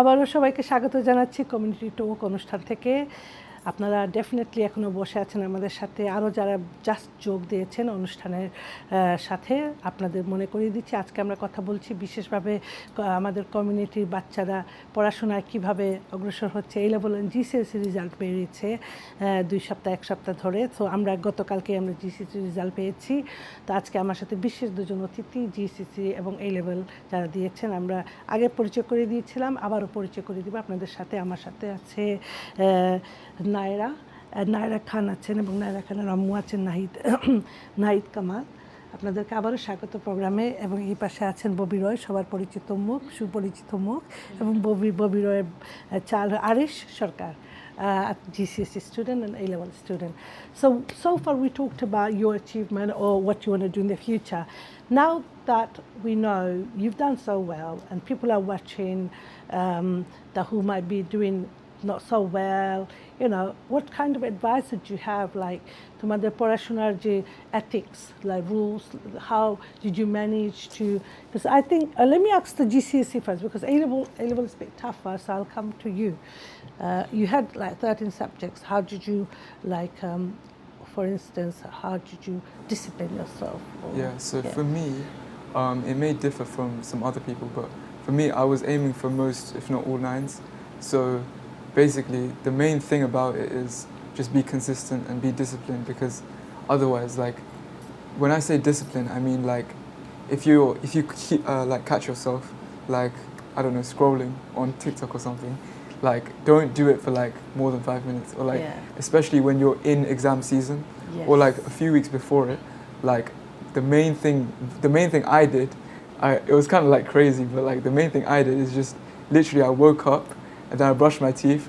আবারও সবাইকে স্বাগত জানাচ্ছি কমিউনিটি টক অনুষ্ঠান থেকে। আপনারা ডেফিনেটলি এখনও বসে আছেন আমাদের সাথে। আরও যারা জাস্ট যোগ দিয়েছেন অনুষ্ঠানের সাথে, আপনাদের মনে করিয়ে দিচ্ছি আজকে আমরা কথা বলছি বিশেষভাবে আমাদের কমিউনিটির বাচ্চারা পড়াশোনায় কীভাবে অগ্রসর হচ্ছে। এই লেভেল জিসিএসসি রেজাল্ট বেরিয়েছে 2 সপ্তাহ 1 সপ্তাহ ধরে। তো আমরা গতকালকে আমরা জিসিএসসি রেজাল্ট পেয়েছি। তো আজকে আমার সাথে বিশেষ দুজন অতিথি জিসিএসসি এবং এই লেভেল যারা দিয়েছেন, আমরা আগে পরিচয় করে দিয়েছিলাম, আবারও পরিচয় করে দিব আপনাদের সাথে। আমার সাথে আছে নায়রা খান আছেন এবং নায়রা খানের আম্মু আছেন নাহিদ কামাল। আপনাদেরকে আবারও স্বাগত প্রোগ্রামে। এবং এই পাশে আছেন ববি রয়, সবার পরিচিত মুখ, সুপরিচিত মুখ, এবং ববি রয়ের চাল আরিশ সরকার, GCSE student and A-level student. So far we talked about your achievement or what you want to do in the future. Now that we know you've done so well and people are watching that who might be doing not so well, you know, what kind of advice would you have, like তোমাদের পড়াশোনার যে ethics, like rules, how did you manage to, because I think let me ask the GCSE first, because A-level is a bit tougher, so I'll come to you. You had like 13 subjects. How did you, like for instance, how did you discipline yourself? For me, it may differ from some other people, but for me, I was aiming for most, if not all, 9s. So basically, the main thing about it is just be consistent and be disciplined, because otherwise, like, when I say discipline, I mean like if you like catch yourself, like, I don't know, scrolling on TikTok or something, like, don't do it for like more than 5 minutes, or like, especially when you're in exam season, or like a few weeks before it. Like, the main thing I did, it was kind of like crazy, but like the main thing I did is just literally I woke up and then I brushed my teeth.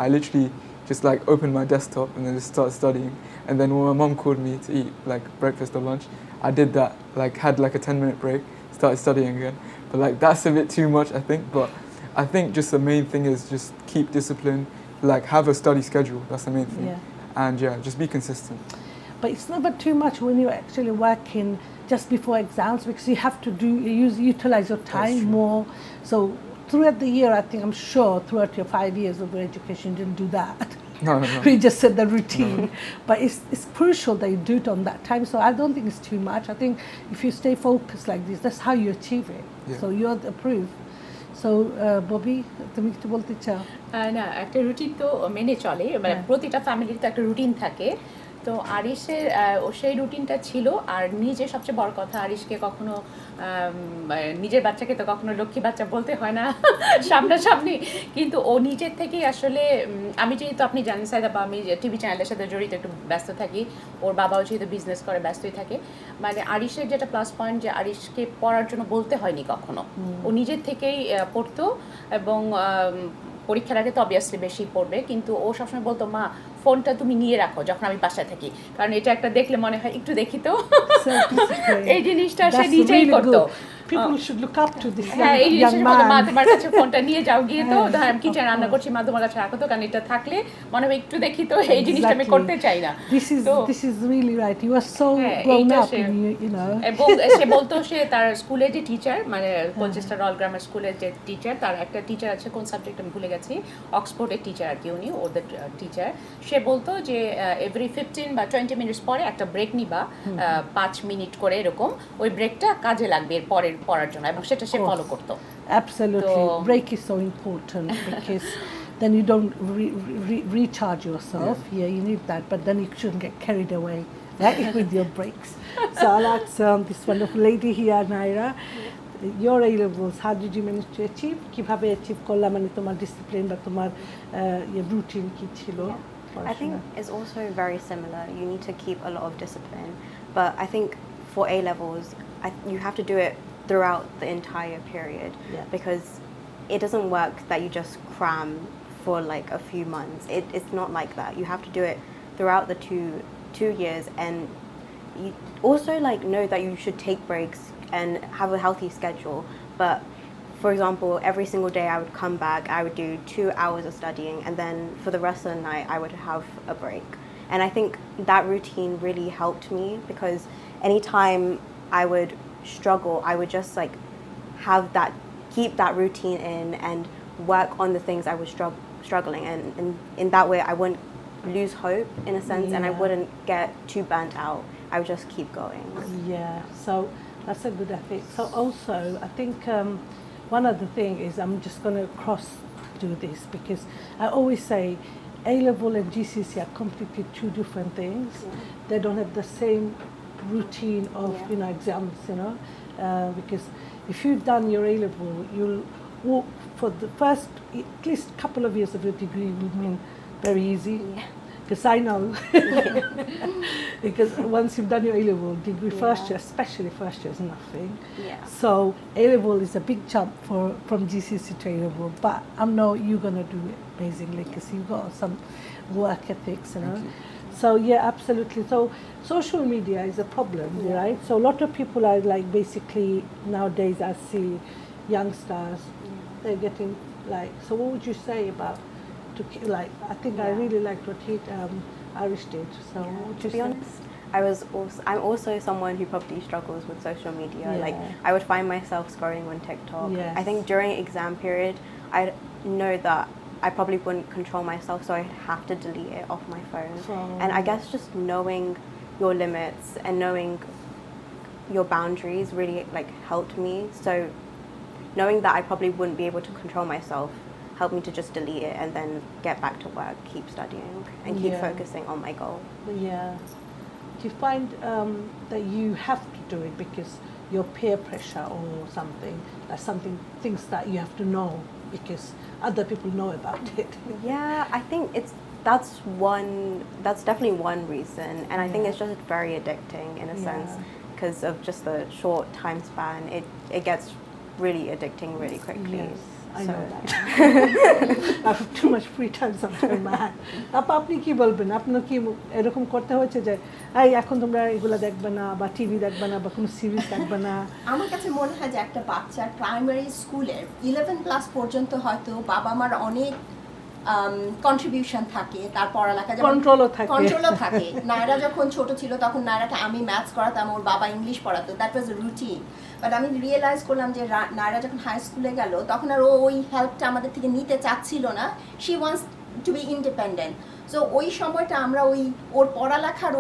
I literally just like opened my desktop and then just started studying. And then when my mom called me to eat like breakfast or lunch, I did that, like had like a 10-minute break, started studying again. But like that's a bit too much, I think. But I think just the main thing is just keep discipline, like have a study schedule. That's the main thing. And just be consistent. But it's never too much when you're actually working just before exams, because you have to utilize your time more. So throughout the year, I think, I'm sure throughout your 5 years of your education, you didn't do that. No. We just said the routine. But it's crucial that you do it on that time. So I don't think it's too much. I think if you stay focused like this, that's how you achieve it. So you're the proof. So Bobby, তুমি কিছু বলতে চাও? না, একটা routine তো মেনে চলে, মানে প্রতিটা ফ্যামিলির তো একটা রুটিন থাকে। তো আরিশের সেই রুটিনটা ছিল। আর নিজে সবচেয়ে বড় কথা, আরিশকে কখনো নিজের বাচ্চাকে তো কখনো লক্ষ্মী বাচ্চা বলতে হয় না সামনাসামনি, কিন্তু ও নিজের থেকেই আসলে, আমি যেহেতু আপনি জানেন সাইদা, আমি টিভি চ্যানেলের সাথে জড়িত, একটু ব্যস্ত থাকি, ওর বাবাও যেহেতু বিজনেস করে ব্যস্তই থাকে, মানে আরিশের যেটা প্লাস পয়েন্ট যে আরিশকে পড়ার জন্য বলতে হয়নি কখনো। ও নিজের থেকেই পড়তো, এবং পরীক্ষার আগে তো অবভিয়াসলি বেশি পড়বে, কিন্তু ও সবসময় বলতো, মা ফোনটা তুমি নিয়ে রাখো যখন আমি বাসায় থাকি, কারণ এটা একটা দেখলে মনে হয় একটু দেখি তো। এই জিনিসটা সে নিজেই করতো। People should look up to this young man. মা তোমার কাছে ফোনটা নিয়ে যাও, গিয়ে তো আমি কিচেনে রান্না করছি, মা তোমার কাছে রাখো তো, কারণ এটা থাকলে মনে হয় একটু দেখি তো। এই জিনিসটা আমি করতে চাই না। This is really right. You are so grown up, you know. এবং সে বলতো, সে তার স্কুলে যে টিচার, মানে কলচেস্টার রয়্যাল গ্রামার স্কুলের যে টিচার, তার একটা টিচার আছে, কোন সাবজেক্ট আমি ভুলে গেছি, অক্সফোর্ডের টিচার আর কি, উনি ওদের টিচার। সে বলতো যে এভরি 15 বা 20 মিনিটস পরে একটা ব্রেক নিবা, 5 মিনিট করে এরকম, ওই ব্রেকটা কাজে লাগবে এর পড়ার জন্য, এবং সেটা সে ফলো করতো। Absolutely. Break is so important because then you don't recharge yourself. Yeah, you need that, but then you shouldn't get carried away, right, with your breaks. So I'll ask this wonderful lady here, Naira, your A-levels, how did you manage to achieve? কিভাবে achieve করলা, মানে তোমার discipline বা তোমার routine কি ছিল? I think it's also very similar. You need to keep a lot of discipline, but I think for A-levels, you have to do it throughout the entire period, because it doesn't work that you just cram for like a few months. It's not like that. You have to do it throughout the two years, and you also like know that you should take breaks and have a healthy schedule. But for example, every single day I would come back, I would do 2 hours of studying, and then for the rest of the night I would have a break. And I think that routine really helped me, because anytime I would struggle, I would just like keep that routine in, and work on the things I was struggling, and in that way I wouldn't lose hope in a sense, and I Yeah. wouldn't get too burnt out. I would just keep going. Yeah, so that's a good ethic. So also, I think one other thing is I'm just going to cross do this because I always say A-level and GCSE are completely two different things. They don't have the same routine of exams, because if you've done your A-level, you'll walk for the first at least couple of years of your degree would mean very easy. Because I know, because once you've done your A-level degree, first year, especially first year, is nothing. Yeah. So A-level is a big jump from GCSE to A-level, but I know you're gonna do it amazingly because you've got some work ethics, So yeah, absolutely. So social media is a problem, right? So a lot of people are like basically nowadays I see youngsters, they're getting like. So what would you say about? I think I really liked what Irish did. So what would To you be say? honest, I'm also someone who probably struggles with social media. Yeah. Like I would find myself scrolling on TikTok. Yes. I think during exam period, I know that I probably wouldn't control myself, so I'd have to delete it off my phone. And I guess just knowing your limits and knowing your boundaries really like helped me. So knowing that I probably wouldn't be able to control myself helped me to just delete it and then get back to work, keep studying, and keep Yeah. focusing on my goal. Yeah. Do you find that you have to do it because your peer pressure or something, things that you have to know because other people know about it? Yeah, I think that's definitely one reason, and I think it's just very addicting in a sense because of just the short time span. It gets really addicting really quickly. Yes, I So, know that. I have too much free time sometimes. আপনি কি বলবেন? আপনার কি এরকম করতে হয়েছে যে এই এখন তোমরা এগুলা দেখবে না বা টিভি দেখবে না বা কোনো সিরিজ দেখবে না? আমার কাছে মনে হয় যে একটা বাচ্চার প্রাইমারি স্কুলের 11 ক্লাস পর্যন্ত হয়তো বাবা মার অনেক কন্ট্রিবিউশন থাকে তার পড়ালেখা, কন্ট্রোলও থাকে। কন্ট্রোলও থাকে। নায়রা যখন ছোট ছিল তখন নায়রাকে আমি ম্যাথস করাতাম, ওর বাবা ইংলিশ পড়াতো, that was A routine. But আমি রিয়েলাইজ করলাম যে নায়রা যখন হাই স্কুলে গেল তখন আর ওই হেল্পটা আমাদের থেকে নিতে চাচ্ছিল না। She wants to B independent. So ওই সময়টা আমরা ওর পড়ালেখার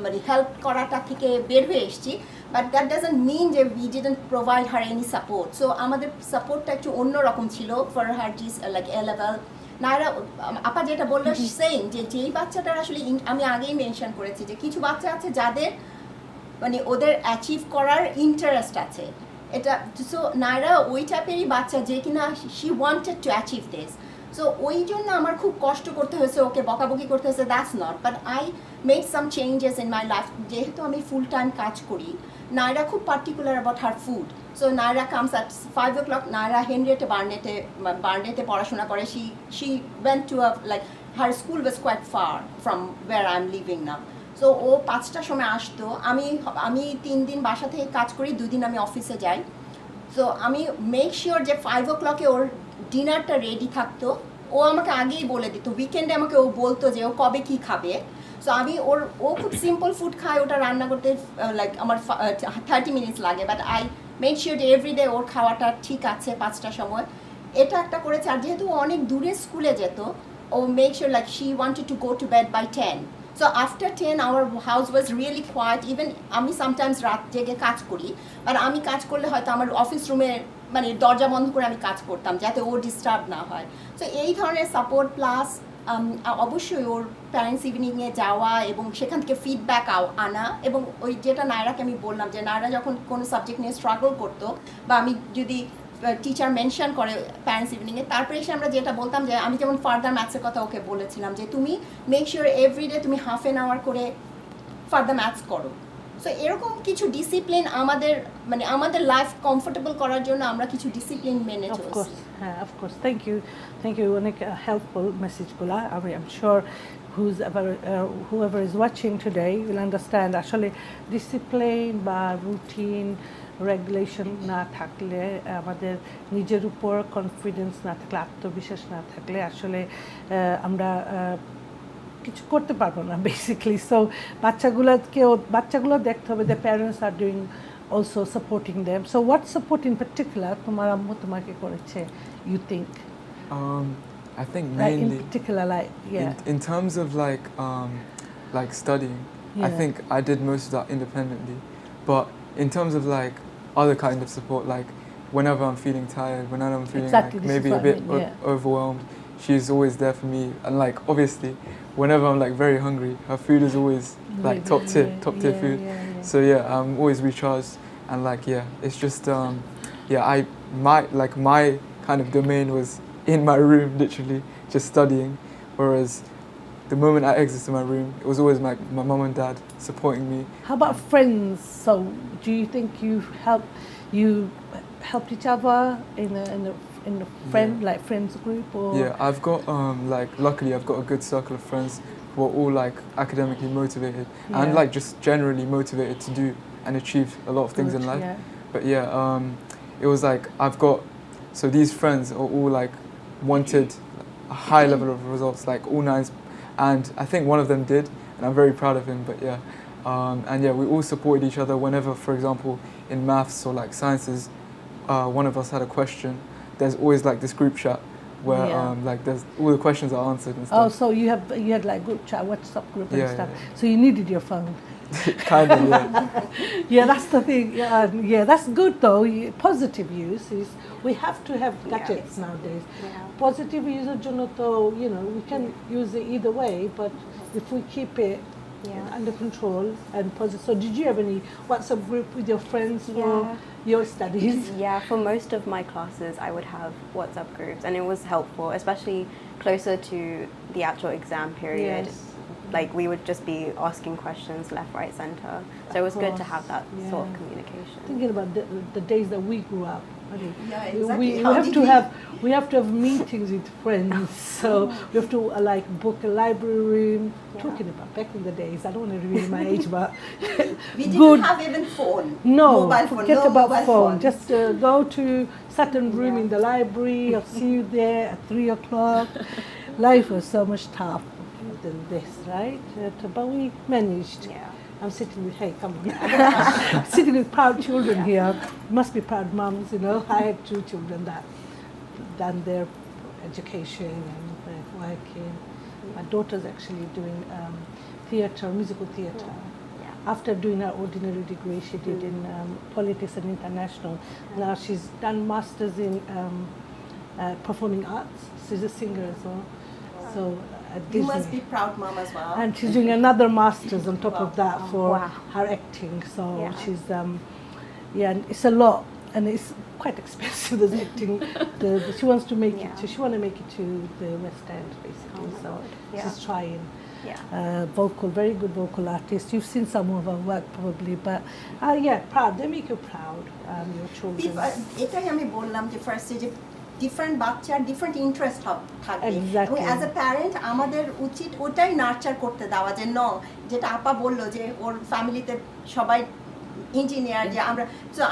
মানে হেল্প করাটা থেকে বের হয়ে এসেছি। বাট দ্যাট ডাজন্ট মিন যে we didn't provide her any support. So আমাদের সাপোর্টটা একটু অন্যরকম ছিল for her like a level. Naira আপা যেটা বললো সেম, যেই বাচ্চাটার আসলে আমি আগেই মেনশন করেছি যে কিছু বাচ্চা আছে যাদের মানে ওদের অ্যাচিভ করার ইন্টারেস্ট আছে, এটা সো নায়রা ওই টাইপেরই বাচ্চা যে কিনা she wanted to achieve this. So ওই জন্য আমার খুব কষ্ট করতে হয়েছে, ওকে বকাবকি করতে হয়েছে, that's not. But I made some changes in my life. যেহেতু আমি ফুল টাইম কাজ করি, নায়রা খুব particular about her food. So Naira comes at 5 o'clock। Naira হেনরিয়েটে বার্নেটে পড়াশোনা করে। She went to like her school was quite far from where I am living now. So ও 5টার সময় আসতো। আমি 3 দিন বাসা থেকে কাজ করি, 2 দিন আমি অফিসে যাই। সো আমি মেক শিওর যে 5 o'clock ওর ডিনারটা রেডি থাকতো। ও আমাকে আগেই বলে দিত, উইকেন্ডে আমাকে ও বলতো যে ও কবে কী খাবে। সো ও খুব সিম্পল ফুড খায়, ওটা রান্না করতে লাইক আমার 30 মিনিটস লাগে। বাট আই মেক শিওর যে এভরিডে ওর খাওয়াটা ঠিক আছে 5টার সময়। এটা একটা করেছে। আর যেহেতু ও অনেক দূরে স্কুলে যেত, ও make sure like she wanted to go to bed by 10। So after 10 our house was really quiet. Even আমি sometimes রাত জেগে কাজ করি, বাট আমি কাজ করলে হয়তো আমার অফিস রুমে মানে দরজা বন্ধ করে আমি কাজ করতাম যাতে ও ডিস্টার্ব না হয়। সো এই ধরনের সাপোর্ট প্লাস অবশ্যই ওর প্যারেন্টস ইভিনিংয়ে যাওয়া এবং সেখান থেকে ফিডব্যাক আনা। এবং ওই যেটা নায়রাকে আমি বললাম যে নায়রা যখন কোনো সাবজেক্ট নিয়ে স্ট্রাগল করতো বা আমি যদি টিচার মেনশন করে প্যারেন্টস ইভিনিংয়ে, তারপরে এসে আমরা যেটা বলতাম যে আমি যেমন ফার্দার ম্যাথসের কথা ওকে বলেছিলাম যে তুমি মেক শিওর এভরিডে তুমি হাফ অ্যান আওয়ার করে ফার্দার ম্যাথস করো। সো এরকম কিছু ডিসিপ্লিন আমাদের লাইফ কমফোর্টেবল করার জন্য আমরা কিছু ডিসিপ্লিন মেনে চলছি। হ্যাঁ, অফকোর্স। থ্যাংক ইউ অনেক হেল্পফুল মেসেজগুলো। I'm sure whoever is watching today will understand আসলে ডিসিপ্লিন বা রুটিন রেগুলেশন না থাকলে, আমাদের নিজের উপর কনফিডেন্স না থাকলে, আত্মবিশ্বাস না থাকলে আসলে আমরা কিছু করতে পারবো না বেসিক্যালি। সো বাচ্চাগুলো দেখতে হবে the parents are doing also supporting them. So what support in particular তোমার আম্মু তোমাকে করেছে you think? I think Like in mainly particular, like yeah, in terms of like studying, I Yeah. think I did most of that independently. But in terms of like other kind of support, like whenever I'm feeling tired, whenever I'm feeling Exactly, like this is maybe a what I bit mean, yeah. overwhelmed, she's always there for me. And like obviously, whenever I'm like very hungry, her food is always like top tier food. So yeah, I'm always recharged and like yeah, it's just yeah, my kind of domain was in my room literally just studying, whereas the moment I exited my room, it was always my mum and dad supporting me. How about friends? So, do you think you helped each other in a friend like friends group or Yeah, I've got like luckily I've got a good circle of friends who are all like academically motivated and Yeah. like just generally motivated to do and achieve a lot of things Good, in life. yeah. But yeah, it was like so these friends are all like wanted a high level of results, like all nines, and I think one of them did, and I'm very proud of him. But yeah, and yeah, we all supported each other whenever, for example, in maths or like sciences, one of us had a question. There's always like this group chat where Yeah. like there's all the questions are answered and Oh, stuff. so you had like group chat, WhatsApp group and Yeah, stuff. yeah. So you needed your phone. Kind of, yeah. Yeah, that's the thing. Yeah, that's good though. Positive use is we have to have gadgets nowadays. Yeah. Positive use of Jonoto, we can use it either way, but if we keep it Yeah. under control and positive. So did you have any WhatsApp group with your friends for Yeah. your studies? Yeah, for most of my classes, I would have WhatsApp groups, and it was helpful, especially closer to the actual exam period. Yes. Like we would just be asking questions left, right, center. So it was good to have that sort of Yeah. communication. Thinking about the days that we grew up. I mean, Yeah, we- exactly. we How have did to we- have meetings with friends. So we have to like book a library room. Talking about back in the days, I don't want to reveal my age, but We didn't good. have even phone. No, mobile phone. forget No about mobile phone. Just go to certain room in the library. I'll see you there at 3:00. Life was so much tough than this, right? But we managed. Yeah. I'm sitting with, hey, come on. Sitting with proud children here. Must be proud moms, I had 2 children that done their education and they're working. My daughter's actually doing theatre, musical theatre. Yeah. After doing her ordinary degree, she did in politics and international. Now she's done masters in performing arts. She's a singer as well. So at You Disney. must be proud mom as well. And she's doing another master's on top of that for Wow. her acting. So Yeah. she's, yeah, and it's a lot, and it's quite expensive. The acting. She wants to make it. Yeah. She want to make it to the West End, basically. my so God. Yeah. she's trying. Yeah. Very good vocal artist. You've seen some of her work probably, but yeah, proud. They make you proud. Your children. এটাই আমি বললাম যে ফার্স্টে যে different বাচ্চার different interest থাকবে Exactly. এবং as a parent আমাদের উচিত ওটাই নার্চার করতে দেওয়া যে যেটা আপা বললো যে ওর ফ্যামিলিতে সবাই ইঞ্জিনিয়ার যে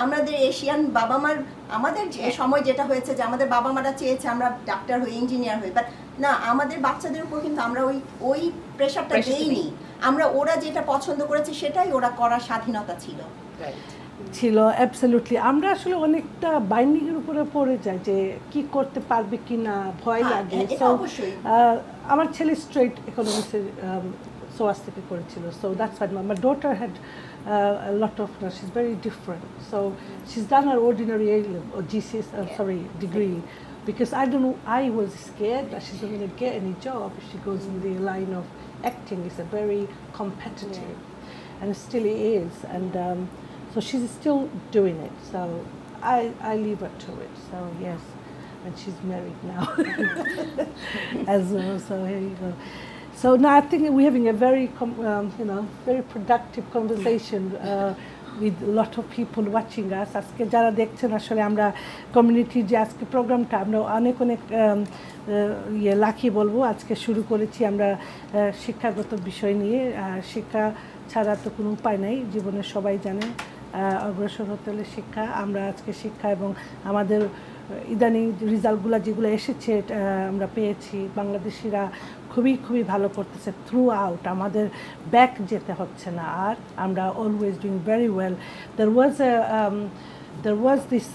আমাদের এশিয়ান বাবা মার আমাদের যে সময় যেটা হয়েছে যে আমাদের বাবা মারা চেয়েছে আমরা ডাক্তার হই ইঞ্জিনিয়ার হই বাট না আমাদের বাচ্চাদের উপর কিন্তু আমরা ওই প্রেশারটা দেইনি আমরা ওরা যেটা পছন্দ করেছে সেটাই ওরা করার স্বাধীনতা ছিল ছিল অ্যাবসলিউটলি আমরা আসলে অনেকটা বাইন্ডিং এর উপরে পড়ে যাই যে কি করতে পারবে কিনা ভয় হ্যাঁ, লাগে এটা So, অবশ্যই। আমার ছেলে স্ট্রেট ইকোনমিক্সের সোয়াস থেকে করেছিল so that's fine my daughter had a lot of she's very different so she's done her ordinary A level or GCS sorry degree because I was scared that she's not going to get any job if she goes in the line of acting. It's a very competitive and it still is and so she's still doing it, so I leave her to it. So yes, and she's married now as well. So here you go. So now I think we're having a very, very productive conversation with a lot of people watching us. আজকে যারা দেখছেন আসলে আমরা community যে আজকে প্রোগ্রামটা আমরা অনেক লাকি বলবো আজকে শুরু করেছি আমরা শিক্ষাগত বিষয় নিয়ে শিক্ষা ছাড়া তো কোনো উপায় নাই জীবনে সবাই জানেন অগ্রসর হতে হলে শিক্ষা আমরা আজকে শিক্ষা এবং আমাদের ইদানিং রেজাল্টগুলো যেগুলো এসেছে আমরা পেয়েছি বাংলাদেশিরা খুবই ভালো করতেছে থ্রু আউট আমাদের ব্যাক যেতে হচ্ছে না আর আমরা always doing very well there was this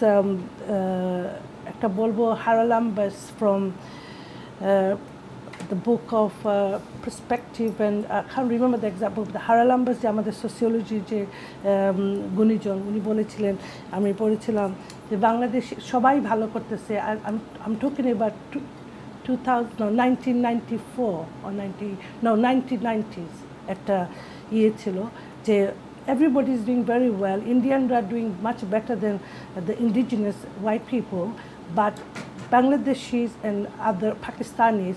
একটা একটা বলবো Haralambous from the book of perspective and I can't remember the exact book. The Haralambous যে আমাদের সোসিওলজি যে গুণীজন উনি বলেছিলেন, আমি পড়েছিলাম যে বাংলাদেশ সবাই ভালো করতেছে। I'm talking about 1994 or 1990s একটা ছিল যে everybody is doing very well. Indians are doing much better than the indigenous white people, but Bangladeshis and other Pakistanis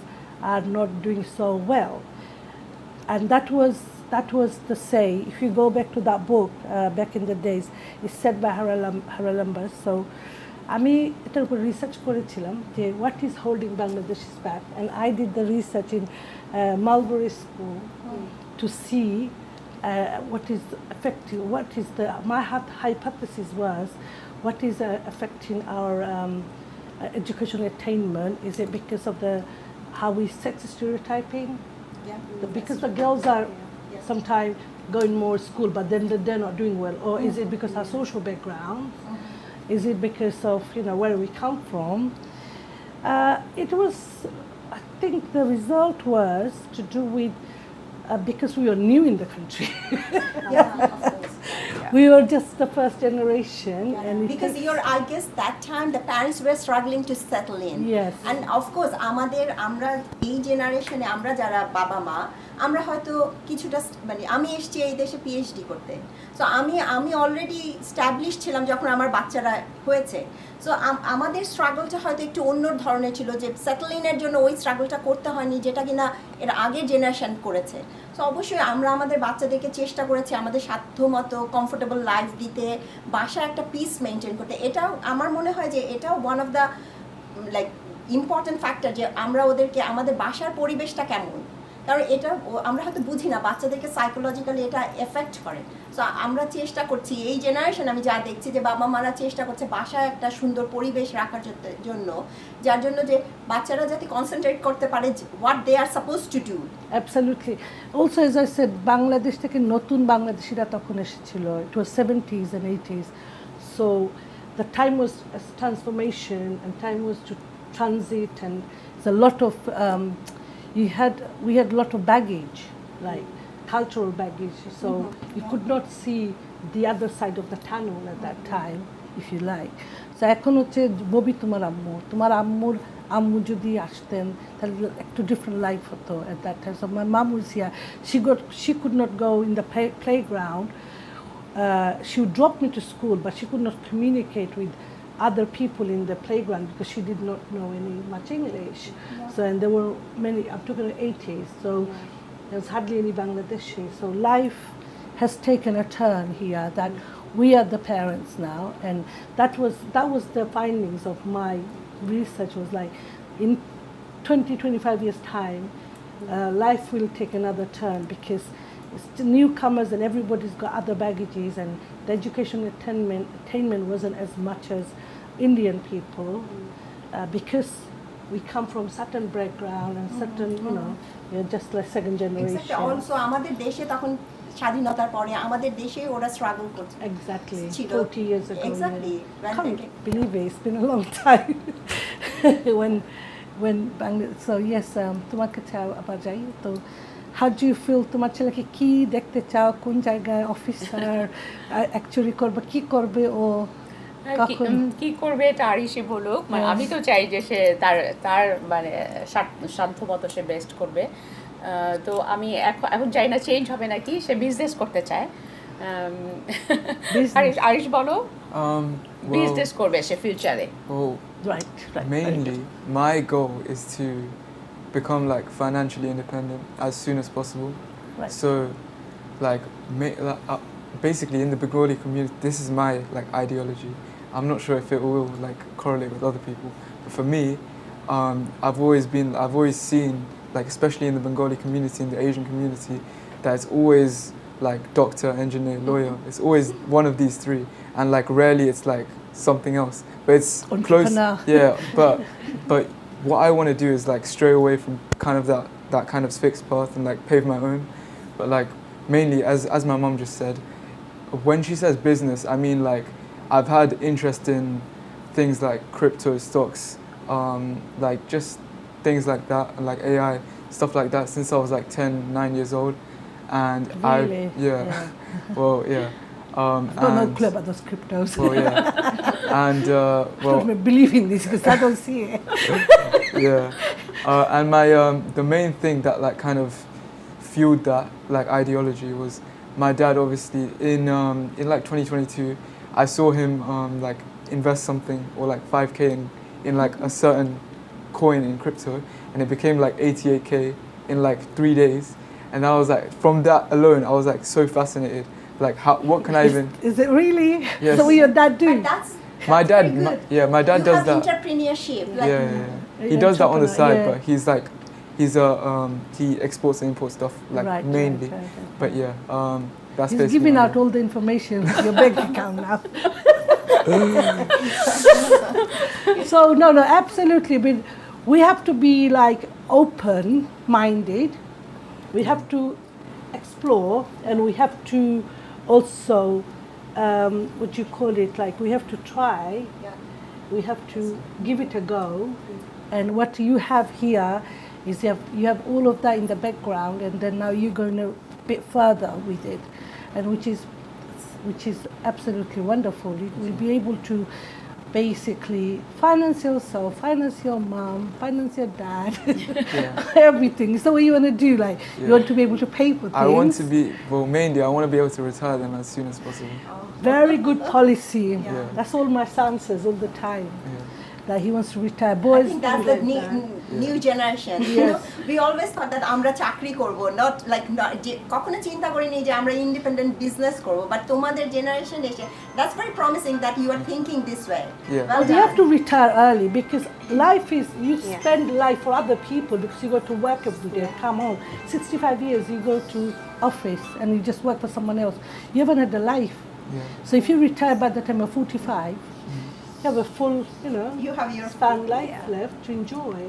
are not doing so well. And that was the say. If you go back to that book back in the days, it's said by Haralambous. So আমি এটার উপর research করেছিলাম যে what is holding Bangladeshis back, and I did the research in Mulberry School to see what is affecting, what is my hypothesis was, what is affecting our educational attainment. Is it because of how we sex stereotyping? Because the girls are sometimes going more school, but then they're not doing well, or is it because our social background? Is it because of where we come from? It was, I think, the result was to do with because we were new in the country. Yeah, of course. We were just the first generation, and Because I guess that time the parents were struggling to settle in. Yes. And of course আমরা এই জেনারেশনে আমরা যারা বাবা মা আমরা হয়তো কিছুটা মানে আমি এসেছি এই দেশে পিএইচডি করতে, সো আমি অলরেডি স্ট্যাবলিশ ছিলাম যখন আমার বাচ্চারা হয়েছে। সো আমাদের স্ট্রাগলটা হয়তো একটু অন্য ধরনের ছিল, যে সেটেল ইনের জন্য ওই স্ট্রাগলটা করতে হয়নি যেটা কিনা এর আগের জেনারেশন করেছে। সো অবশ্যই আমরা আমাদের বাচ্চাদেরকে চেষ্টা করেছি আমাদের সাধ্যমতো কমফোর্টেবল লাইফ দিতে, বাসায় একটা পিস মেনটেন করতে। এটাও আমার মনে হয় যে এটাও one of the like important factor, যে আমরা ওদেরকে আমাদের বাসার পরিবেশটা কেমন, কারণ এটা আমরা হয়তো বুঝি না বাচ্চাদেরকে সাইকোলজিক্যালি এটা এফেক্ট করে। সো আমরা চেষ্টা করছি এই জেনারেশন, আমি যা দেখছি যে বাবা মারা চেষ্টা করছে বাসায় একটা সুন্দর পরিবেশ রাখার জন্য, যার জন্য যে বাচ্চারা যাতে কনসেন্ট্রেট করতে পারে what they are suppose to do. Absolutely. Also, as I said, Bangladesh থেকে নতুন বাংলাদেশিরা তখন এসেছিল. It was 70s and 80s. So the time was a transformation, and time was to transit, and it's a lot of we had a lot of baggage, like cultural baggage. So you could not see the other side of the tunnel at that time, if you like. So এখন হচ্ছে ববি তোমার আম্মু যদি আসতেন তাহলে একটু different life হতো at that time. So my mom was here. She could not go in the playground. She would drop me to school, but she could not communicate with other people in the playground because she did not know much English. So, and there were many, I'm talking the 80s, so there was hardly any Bangladeshi. So life has taken a turn here that we are the parents now, and that was the findings of my research, was like in 20-25 years time life will take another turn because it's the newcomers and everybody's got other baggages, and the education attainment wasn't as much as Indian people because we come from certain background and certain we're just like second generation. Also আমাদের দেশে তখন স্বাধীনতার পরে আমাদের দেশে ওরা struggle করছে। Exactly. ছিল। 40 years ago. Exactly. Yeah. Can't believe it. It's been a long time. when Bangladesh. So yes, তোমার কাছে আবার যাই তো how do you feel তোমার ছেলেকে কি দেখতে চাও, কোন জায়গায় অফিসার অ্যাকচুয়ালি করবে, কি করবে ও কখন কি করবে এটা আরিশই বলুক, মানে আমি তো চাই যে সে তার মানে সাধ্যমতো সে বেস্ট করবে। তো আমি এখন চাই না চেঞ্জ হবে নাকি, সে বিজনেস করতে চায়। আরিশ বলো। বিজনেস করবে সে ফিউচারে। Right. Mainly, my goal is to become like financially independent as soon as possible. Right. So, like, basically in the Bengali community, this is my like ideology. I'm not sure if it will like correlate with other people, but for me, I've always seen, like, especially in the Bengali community, in the Asian community, that it's always like doctor, engineer, lawyer. It's always one of these three, and like rarely it's like something else. But it's close. Yeah, but what I want to do is like stray away from kind of that kind of fixed path and like pave my own. But like mainly, as my mum just said, when she says business, I mean like I've had interest in things like crypto stocks, like just things like that, like AI, stuff like that since I was like 9 years old. And Really? yeah. Well, yeah. I've got no and- clue about those cryptos. Well, yeah. And well, I believe in this because I don't see it. yeah. And my the main thing that like kind of fueled that like ideology was my dad. Obviously, in like 2022, I saw him like invest something or like 5K in like a certain coin in crypto, and it became like 88K in like 3 days. And I was like, from that alone, I was like so fascinated. Like, what can I even? Is it really? Yes. So what your dad do? But that's My dad, very good. my dad you does have that. entrepreneurship. Like, Yeah. He does that on the side, Entrepreneur, but he exports and imports stuff like Right, mainly. right. But yeah, that's He's basically. giving my out dad. all the information of your bank account now. So no, absolutely. But we have to be like open-minded. We have to explore, and we have to also, what you call it, like we have to try. We have to give it a go. And what you have here is you have all of that in the background, and then now you're going a bit further with it, and which is absolutely wonderful. You will be able to basically finance yourself, finance your mom, finance your dad, everything. So what you want to do, like you want to be able to pay for things. I want to be mainly. I want to be able to retire them as soon as possible. Very good policy. Yeah. That's all my son says all the time. Yeah. That he wants to retire. I Boys, think that's the new generation. You know, we always thought that আমরা চাকরি করব, not like কখনো চিন্তা করিনি যে আমরা independent business করব. But তোমাদের generation এসে, that's very promising that you are thinking this way. Yeah. Well but you have done. to retire early because life is, you Yeah. spend life for other people because you go to work every day, come home. 65 years you go to office and you just work for someone else. You haven't had a life. Yeah. So if you retire by the time you're 45, you have a full, You have your span life left to enjoy.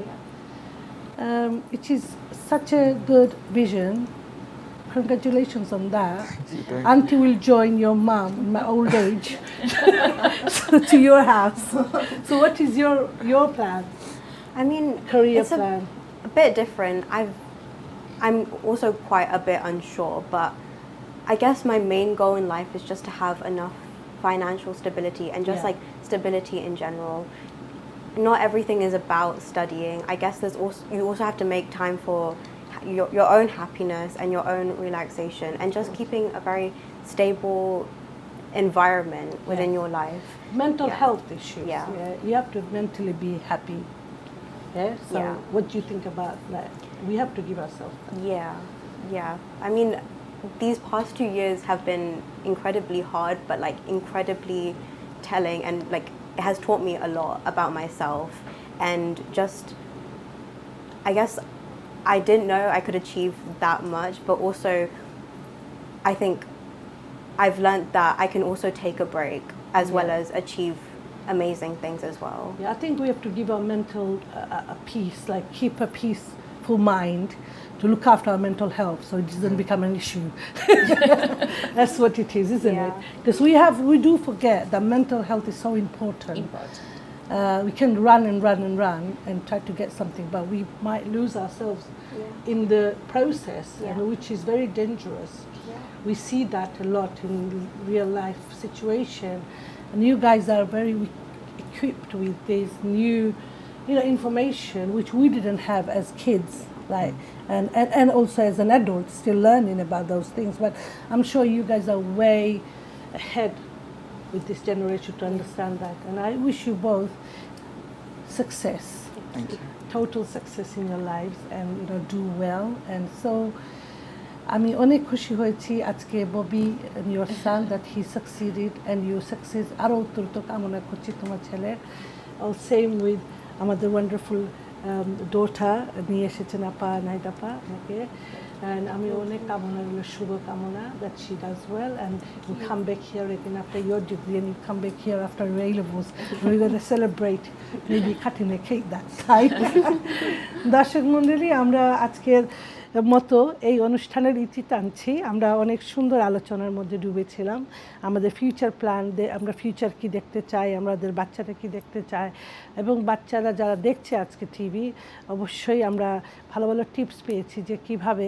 It is such a good vision. Congratulations on that. Thank you. Auntie will join your mom in my old age to your house. So what is your plan? I mean, Career it's plan. a bit different. I'm also quite a bit unsure, but I guess my main goal in life is just to have enough financial stability and just Yeah. like stability in general. Not everything is about studying. I guess you also have to make time for your own happiness and your own relaxation and just keeping a very stable environment within your life. Mental Yeah. health issues. Yeah. You have to mentally be happy. Yeah. So Yeah. what do you think about that? We have to give ourselves that. Yeah. I mean, these past 2 years have been incredibly hard, but like incredibly telling, and like it has taught me a lot about myself. And just, I guess, I didn't know I could achieve that much, but also, I think I've learned that I can also take a break as well as achieve amazing things as well. Yeah, I think we have to give our mental a peace, like keep a peaceful mind to look after our mental health so it doesn't become an issue. That's what it is, isn't it? Yeah. Because we do forget that mental health is so important. We can run and try to get something, but we might lose ourselves in the process, and which is very dangerous. We see that a lot in real life situation, and you guys are very equipped with this new, information which we didn't have as kids, like, and also as an adult, still learning about those things. But I'm sure you guys are way ahead with this generation to understand that, and I wish you both success. Thank you. Total success in your lives, and do well. And so আমি অনেক খুশি হয়েছি আজকে Bobby your son that he succeeded and you success আরো উত্তরোত্তর কামনা করছি তোমার ছেলের। All same with আমাদের wonderful daughter নিয়ে এসেছেন আপা নাইট আপা আমাকে, and আমি অনেক কামনা রইল শুভ কামনা that she does well and you come back here again after your degree and you come back here after your A-levels. We're going to celebrate, maybe cutting a cake that time. দর্শক মণ্ডলী, আমরা আজকের মতো এই অনুষ্ঠানের ইতি টানছি। আমরা অনেক সুন্দর আলোচনার মধ্যে ডুবেছিলাম। আমাদের ফিউচার প্ল্যান, আমরা ফিউচার কি দেখতে চাই, আমাদের বাচ্চারা কি দেখতে চায়, এবং বাচ্চারা যারা দেখছে আজকে টিভি, অবশ্যই আমরা ভালো ভালো টিপস পেয়েছি যে কিভাবে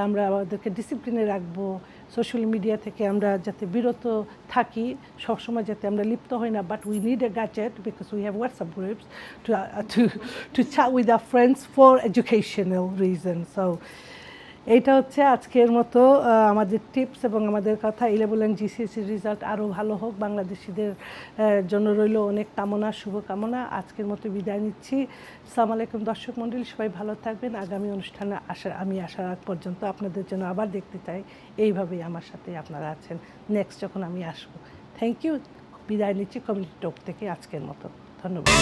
আমরা আমাদেরকে ডিসিপ্লিনে রাখবো, সোশ্যাল মিডিয়া থেকে আমরা যাতে বিরত থাকি, সবসময় যাতে আমরা লিপ্ত হই না, but we need a gadget because we have WhatsApp groups to chat with our friends for educational reasons. So এইটা হচ্ছে আজকের মতো আমাদের টিপস এবং আমাদের কথা। A-level and GCSE রেজাল্ট আরও ভালো হোক, বাংলাদেশিদের জন্য রইল অনেক কামনা, শুভকামনা। আজকের মতো বিদায় নিচ্ছি। আসসালামু আলাইকুম দর্শক মণ্ডলী, সবাই ভালো থাকবেন। আগামী অনুষ্ঠানে আমি আসার আগ পর্যন্ত আপনাদের জন্য আবার দেখতে চাই এইভাবেই আমার সাথে আপনারা আছেন নেক্সট যখন আমি আসবো। Thank you. বিদায় নিচ্ছি কমিউনিটি টক থেকে আজকের মতো। ধন্যবাদ।